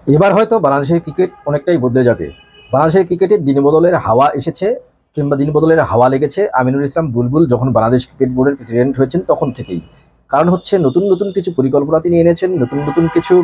এবার হয়তো বাংলাদেশের ক্রিকেট অনেকটাই বদলে যাবে। বাংলাদেশের ক্রিকেটে দিনবদলের হাওয়া এসেছে কিংবা দিনবদলের হাওয়া লেগেছে আমিনুল ইসলাম বুলবুল যখন বাংলাদেশ ক্রিকেট বোর্ডের প্রেসিডেন্ট হয়েছেন তখন থেকেই। কারণ হচ্ছে নতুন নতুন কিছু পরিকল্পনা তিনি এনেছেন, নতুন নতুন কিছু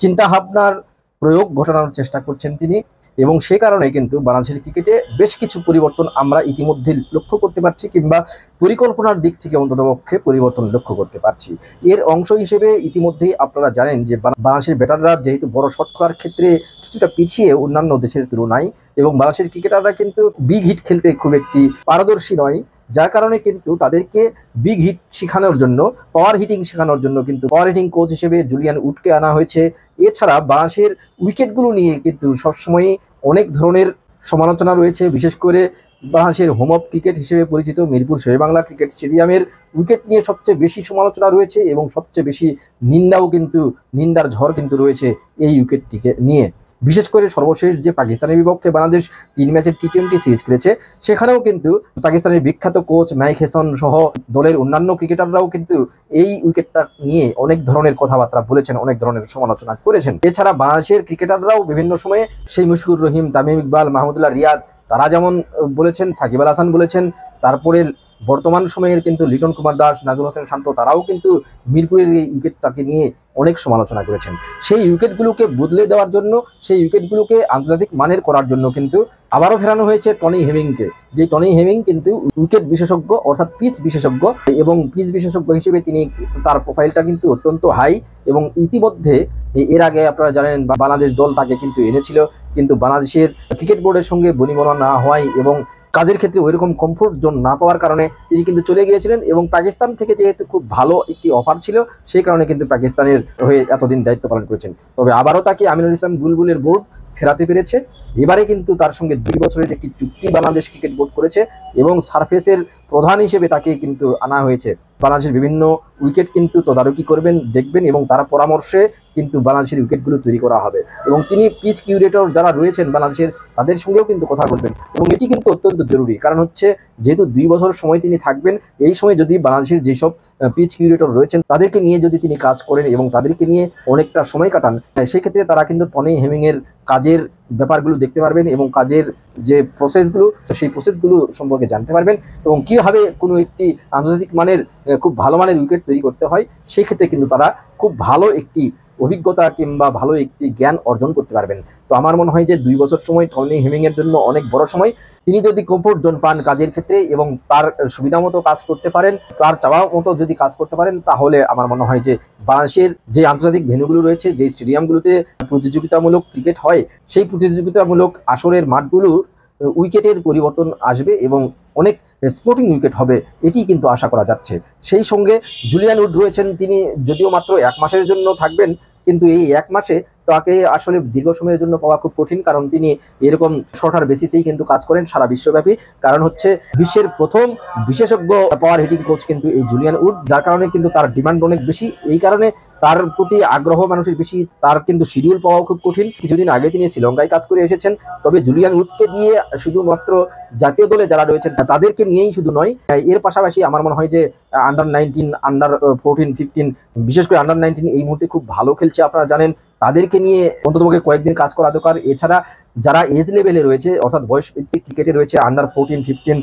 চিন্তাভাবনার প্রয়োগ ঘটানোর চেষ্টা করছেন তিনি, এবং সে কারণে কিন্তু বাংলাদেশের ক্রিকেটে বেশ কিছু পরিবর্তন আমরা ইতিমধ্যে লক্ষ্য করতে পারছি, কিংবা পরিকল্পনার দিক থেকে অন্ততপক্ষে পরিবর্তন লক্ষ্য করতে পারছি। এর অংশ হিসেবে ইতিমধ্যেই আপনারা জানেন যে বাংলাদেশের ব্যাটাররা যেহেতু বড় শট খেলার ক্ষেত্রে কিছুটা পিছিয়ে অন্যান্য দেশের তুলনায়, এবং বাংলাদেশের ক্রিকেটাররা কিন্তু বিগ হিট খেলতে খুব একটি পারদর্শী নয়, যার কারণে কিন্তু তাদেরকে বিগ হিট শেখানোর জন্য, পাওয়ার হিটিং শেখানোর জন্য কিন্তু পাওয়ার হিটিং কোচ হিসেবে জুলিয়ান উডকে আনা হয়েছে। এছাড়া বাংলাদেশের উইকেটগুলো নিয়ে কিন্তু সবসময়ই অনেক ধরনের সমালোচনা রয়েছে। বিশেষ করে বাংলাদেশের হোম অফ ক্রিকেট হিসেবে পরিচিত মিরপুর শেরেবাংলা ক্রিকেট স্টেডিয়ামের উইকেট নিয়ে সবচেয়ে বেশি সমালোচনা রয়েছে, এবং সবচেয়ে বেশি নিন্দার ঝড় কিন্তু রয়েছে এই উইকেটটিকে নিয়ে। বিশেষ করে সর্বশেষ যে পাকিস্তানের বিপক্ষে বাংলাদেশ 3 ম্যাচের টি-20 সিরিজ খেলেছে, সেখানেও কিন্তু পাকিস্তানের বিখ্যাত কোচ মাইক হেসন সহ দলের অন্যান্য ক্রিকেটাররাও কিন্তু এই উইকেটটা নিয়ে অনেক ধরনের কথাবার্তা বলেছেন, অনেক ধরনের সমালোচনা করেছেন। এছাড়া বাংলাদেশের ক্রিকেটাররাও বিভিন্ন সময়ে সেই মুশফিকুর রহিম, তামিম ইকবাল, মাহমুদুল্লাহ রিয়াদ তারা যেমন বলেছেন, সাকিব আল হাসান বলেছেন, তারপরে বর্তমান সময়ের কিন্তু লিটন কুমার দাস, নাজমুল হোসেন শান্ত তারাও কিন্তু মিরপুরের এই উইকেটটাকে নিয়ে অনেক সমালোচনা করেছেন। সেই উইকেটগুলোকে বদলে দেওয়ার জন্য, সেই উইকেটগুলোকে আন্তর্জাতিক মানের করার জন্য কিন্তু আবারও ফেরানো হয়েছে টনি হেমিংকে। যে টনি হেমিং কিন্তু উইকেট বিশেষজ্ঞ, অর্থাৎ পিচ বিশেষজ্ঞ, এবং পিচ বিশেষজ্ঞ হিসেবে তিনি, তার প্রোফাইলটা কিন্তু অত্যন্ত হাই। এবং ইতিমধ্যে এর আগে আপনারা জানেন বাংলাদেশ দল তাকে কিন্তু এনেছিল, কিন্তু বাংলাদেশের ক্রিকেট বোর্ডের সঙ্গে বনিবনা না হওয়ায় এবং কাজের ক্ষেত্রে ওইরকম কমফোর্ট জোন না পাওয়ার কারণে তিনি কিন্তু চলে গিয়েছিলেন। এবং পাকিস্তান থেকে যেহেতু খুব ভালো একটি অফার ছিল, সেই কারণে কিন্তু পাকিস্তানের হয়ে এতদিন দায়িত্ব পালন করেছেন। তবে আবারও তাকে আমিনুল ইসলাম বুলবুলের বোর্ড ফেরাতে পেরেছে। এবারে কিন্তু তার সঙ্গে 2 বছরের একটি চুক্তি বাংলাদেশ ক্রিকেট বোর্ড করেছে, এবং সারফেসের প্রধান হিসেবে তাকে কিন্তু আনা হয়েছে। বাংলাদেশের বিভিন্ন উইকেট কিন্তু তদারকি করবেন, দেখবেন, এবং তারা পরামর্শে কিন্তু বাংলাদেশের উইকেটগুলো তৈরি করা হবে। এবং তিনি পিচ কিউরেটর যারা রয়েছেন বাংলাদেশের, তাদের সঙ্গেও কিন্তু কথা বলবেন, এবং এটি কিন্তু অত্যন্ত জরুরি। কারণ হচ্ছে যেহেতু 2 বছর সময় তিনি থাকবেন, এই সময় যদি বাংলাদেশের যেসব পিচ কিউরেটর রয়েছেন তাদেরকে নিয়ে যদি তিনি কাজ করেন এবং তাদেরকে নিয়ে অনেকটা সময় কাটান, সেক্ষেত্রে তারা কিন্তু টনি হেমিংয়ের কাজের ব্যাপারগুলো দেখতে পারবেন, এবং কাজের যে প্রসেসগুলো, সেই প্রসেসগুলো সম্পর্কে জানতে পারবেন, এবং কীভাবে কোনো একটি আন্তর্জাতিক মানের খুব ভালো মানের উইকেট তৈরি করতে হয়, সেই ক্ষেত্রে কিন্তু তারা খুব ভালো একটি অভিজ্ঞতা কিংবা ভালো একটি জ্ঞান অর্জন করতে পারবেন। তো আমার মনে হয় যে 2 বছর সময় টনি হেমিংয়ের জন্য অনেক বড় সময়। তিনি যদি কমফোর্ট জোন পান কাজের ক্ষেত্রে এবং তার সুবিধা মতো কাজ করতে পারেন, তার চাওয়া মতো যদি কাজ করতে পারেন, তাহলে আমার মনে হয় যে বাংলাদেশের যে আন্তর্জাতিক ভেন্যুগুলো রয়েছে, যে স্টেডিয়ামগুলোতে প্রতিযোগিতামূলক ক্রিকেট হয়, সেই প্রতিযোগিতামূলক আসরের মাঠগুলোর উইকেটের পরিবর্তন আসবে এবং অনেক স্পোর্টিং উইকেট হবে, এটি কিন্তু আশা করা যাচ্ছে। সেই সঙ্গে জুলিয়ান উড রয়েছেন, তিনি যদিও মাত্র 1 মাসের জন্য থাকবেন, কিন্তু এই 1 মাসে তাকে আসলে দীর্ঘ সময়ের জন্য পাওয়া খুব কঠিন, কারণ তিনি এরকম শর্টার বেসিসেই কিন্তু কাজ করেন সারা বিশ্বব্যাপী। কারণ হচ্ছে বিশ্বের প্রথম বিশেষজ্ঞ পাওয়ার হিটিং কোচ কিন্তু এই জুলিয়ান উড, যার কারণে কিন্তু তার ডিমান্ড অনেক বেশি। এই কারণে তার প্রতি আগ্রহ মানুষের বেশি, তার কিন্তু শিডিউল পাওয়াও খুব কঠিন। কিছুদিন আগে তিনি শ্রীলঙ্কায় কাজ করে এসেছেন। তবে জুলিয়ান উডকে দিয়ে শুধুমাত্র জাতীয় দলে যারা রয়েছেন তাদেরকে নিয়েই শুধু নয়, এর পাশাপাশি আমার মনে হয় যে আন্ডার-19, আন্ডার-14, 15, বিশেষ করে আন্ডার-19 এই মুহূর্তে খুব ভালো খেলছে, আপনারা জানেন। তাদেরকে নিয়ে অন্ততপক্ষে কয়েকদিন কাজ করা দরকার। এছাড়া যারা এজ লেভেলে রয়েছে, অর্থাৎ বয়স ভিত্তিক ক্রিকেটে রয়েছে, আন্ডার-14, 15,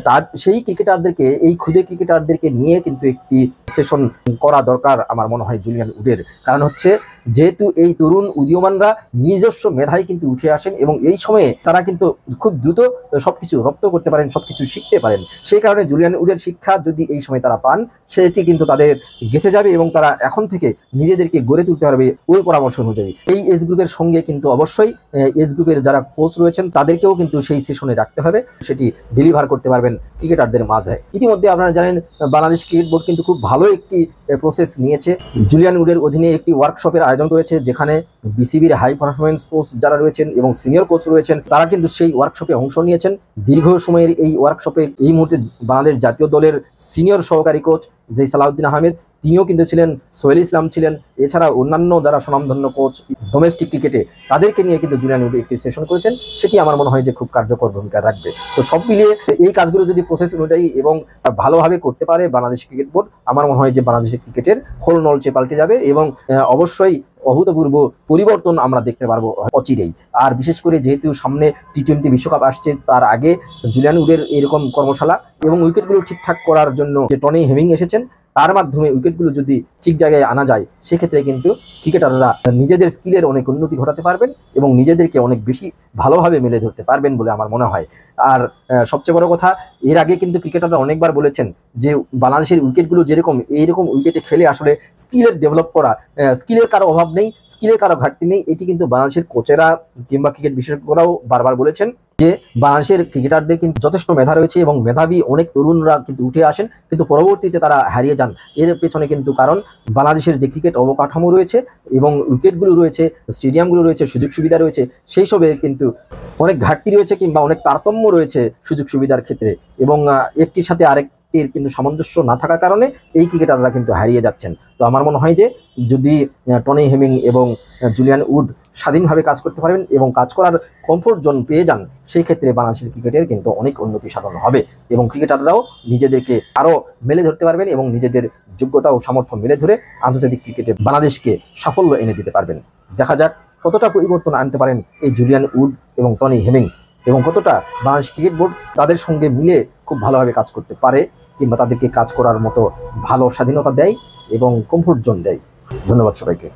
তার সেই ক্রিকেটারদেরকে, এই ক্ষুদে ক্রিকেটারদেরকে নিয়ে কিন্তু একটি সেশন করা দরকার আমার মনে হয় জুলিয়ান উডের। কারণ হচ্ছে যেহেতু এই তরুণ উদীয়মানরা নিজস্ব মেধায় কিন্তু উঠে আসেন, এবং এই সময়ে তারা কিন্তু খুব দ্রুত সবকিছু রপ্ত করতে পারেন, সবকিছু শিখতে পারেন। সেই কারণে জুলিয়ান উডের শিক্ষা যদি এই সময় তারা পান, সেটি কিন্তু তাদের গেঁথে যাবে, এবং তারা এখন থেকে নিজেদেরকে গড়ে তুলতে পারবে ওই পরামর্শ অনুযায়ী। এই এজ গ্রুপের সঙ্গে কিন্তু অবশ্যই এজ গ্রুপের যারা কোচ রয়েছেন তাদেরকেও কিন্তু সেই সেশনে রাখতে হবে, সেটি ডেলিভার করতে পারবেন ক্রিকেটারদের মাঝে। ইতিমধ্যে আপনারা জানেন বাংলাদেশ ক্রিকেট বোর্ড কিন্তু খুব ভালো একটি প্রসেস নিয়েছে। জুলিয়ান উডের অধীনে একটি ওয়ার্কশপের আয়োজন করেছে, যেখানে বিসিবির হাই পারফরমেন্স কোচ যারা রয়েছেন এবং সিনিয়র কোচ রয়েছেন, তারা কিন্তু সেই ওয়ার্কশপে অংশ নিয়েছেন। দীর্ঘ সময়ের এই ওয়ার্কশপে এই মুহূর্তে বাংলাদেশ জাতীয় দলের সিনিয়র সহকারী কোচ যে সালাউদ্দিন আহমেদ, তিনিও কিন্তু ছিলেন, সোহেল ইসলাম ছিলেন। এছাড়া অন্যান্য যারা স্বনামধন্য কোচ ডোমেস্টিক ক্রিকেটে, তাদেরকে নিয়ে কিন্তু জুলিয়ান উড একটি সেশন করেছেন, সেটি আমার মনে হয় যে খুব কার্যকর ভূমিকা রাখবে। তো সব মিলিয়ে এই কাজগুলো যদি প্রসেস অনুযায়ী এবং ভালোভাবে করতে পারে বাংলাদেশ ক্রিকেট বোর্ড, আমার মনে হয় যে বাংলাদেশের বাংলাদেশের ক্রিকেটের খোল নলচে পাল্টে যাবে এবং অবশ্যই অভূতপূর্ব পরিবর্তন আমরা দেখতে পারবো অচিরেই। আর বিশেষ করে যেহেতু সামনে টি-20 বিশ্বকাপ আসছে, তার আগে জুলিয়ান উডের এরকম কর্মশালা এবং উইকেটগুলো ঠিকঠাক করার জন্য যে টনি হেমিং এসেছেন, তার মাধ্যমে উইকেটগুলো যদি ঠিক জায়গায় আনা যায়, সেক্ষেত্রে কিন্তু ক্রিকেটাররা নিজেদের স্কিলের অনেক উন্নতি ঘটাতে পারবেন এবং নিজেদেরকে অনেক বেশি ভালোভাবে মেলে ধরতে পারবেন বলে আমার মনে হয়। আর সবচেয়ে বড় কথা, এর আগে কিন্তু ক্রিকেটাররা অনেকবার বলেছেন যে বাংলাদেশের উইকেটগুলো যেরকম, এইরকম উইকেটে খেলে আসলে স্কিলের ডেভেলপ করা, স্কিলের কারো অভাব নেই, স্কিলের কারো ঘাটতি নেই। এটি কিন্তু বাংলাদেশের কোচেরা কিংবা ক্রিকেট বিশেষজ্ঞরাও বারবার বলেছেন যে বাংলাদেশের ক্রিকেটারদের কিন্তু যথেষ্ট মেধা রয়েছে এবং মেধাবী অনেক তরুণরা কিন্তু উঠে আসেন, কিন্তু পরবর্তীতে তারা হারিয়ে যান। এর পেছনে কিন্তু কারণ বাংলাদেশের যে ক্রিকেট অবকাঠামো রয়েছে এবং উইকেটগুলো রয়েছে, স্টেডিয়ামগুলো রয়েছে, সুযোগ সুবিধা রয়েছে, সেই সবের কিন্তু অনেক ঘাটতি রয়েছে কিংবা অনেক তারতম্য রয়েছে সুযোগ সুবিধার ক্ষেত্রে, এবং একটির সাথে আরেকটির কিন্তু সামঞ্জস্য না থাকার কারণে এই ক্রিকেটাররা কিন্তু হারিয়ে যাচ্ছেন। তো আমার মনে হয় যে যদি টনি হেমিং এবং জুলিয়ান উড স্বাধীনভাবে কাজ করতে পারবেন এবং কাজ করার কমফোর্ট জোন পেয়ে যান, সেই ক্ষেত্রে বাংলাদেশের ক্রিকেটের কিন্তু অনেক উন্নতি সাধন হবে এবং ক্রিকেটাররাও নিজেদেরকে আরও মেলে ধরতে পারবেন এবং নিজেদের যোগ্যতা ও সামর্থ্য মেলে ধরে আন্তর্জাতিক ক্রিকেটে বাংলাদেশকে সাফল্য এনে দিতে পারবেন। দেখা যাক কতটা পরিবর্তন আনতে পারেন এই জুলিয়ান উড এবং টনি হেমিং, এবং কতটা বাংলাদেশ ক্রিকেট বোর্ড তাদের সঙ্গে মিলে খুব ভালোভাবে কাজ করতে পারে কিংবা তাদেরকে কাজ করার মতো ভালো স্বাধীনতা দেয় এবং কমফোর্ট জোন দেয়। ধন্যবাদ সবাইকে।